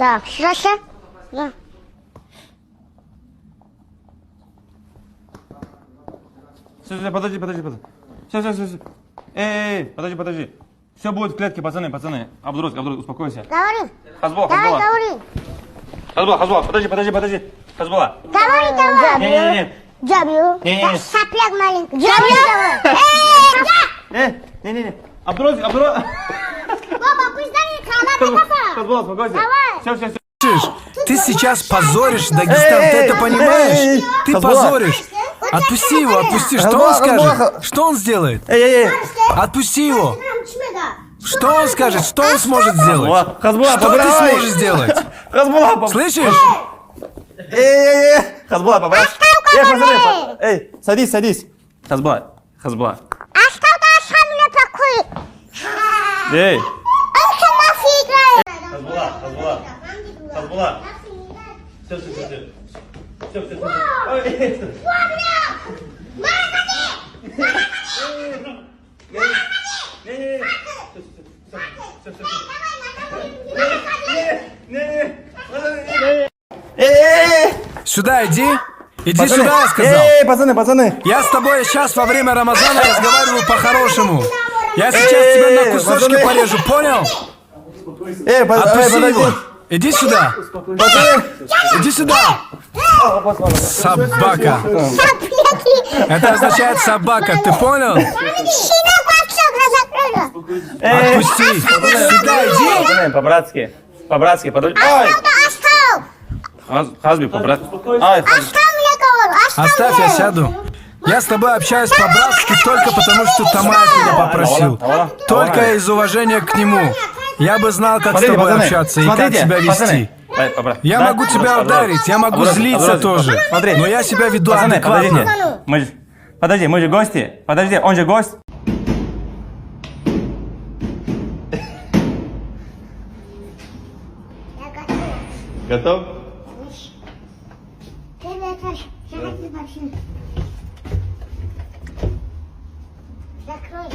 Так, Саша. Да. Стой, подожди. Все. Эй, подожди. Все будет в клетке, пацаны. Абдурус, успокойся. Говори. Хазбол. Говори. Хазбол, подожди. Хазбола. Говори. Не. Джабью. Не. Сопляк маленький. Не. Абдурус. Баба, пусть дай Хазбола, успокойся. Давай. Все. Ты сейчас позоришь Дагестан, ты это понимаешь? Ты позоришь. Отпусти его, отпусти. Что он скажет? Что он сделает? Отпусти его. Что он скажет? Что он сможет сделать? Хазбола, Что ты сможешь сделать? Хазбола, Слышишь? Хазбола, побрать. Пацаны. Эй, садись. Хазбола. Оставь сам меня покой. Эй. Он сама играет. Хазбола. Все. Сюда иди. Иди сюда, я сказал. Эй, пацаны. Я с тобой сейчас во время Рамазана разговариваю по-хорошему. Я сейчас тебя на кусочки пацаны. порежу, понял? Эй, Отпусти его. Иди сюда. Иди сюда. Собака. Сопляки. Это означает собака, ты понял? Щенок вообще закрыла. Отпусти. Сюда иди. Пацаны, по-братски, подожди. Оставь. Хазби, по-братски. Ай, Оставь мне говорю. Оставь, я сяду. Я с тобой общаюсь по-братски только потому, что Тамаев меня попросил. Только из уважения к нему. Я бы знал, как с тобой общаться и как себя вести. Я могу тебя ударить, я могу злиться тоже. Но я себя веду адекватно. Подожди, мы же гости. Подожди, он же гость. Я готов. Готов? Закрой.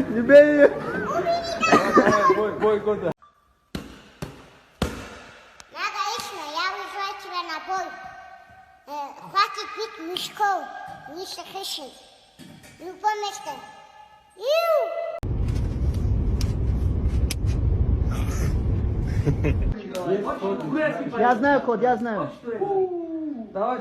Не бей ее. Эгоично, я вызываю тебя на бой. Хватит бить мешков, не слышишь. Любое место. Я знаю код, я знаю. Давай,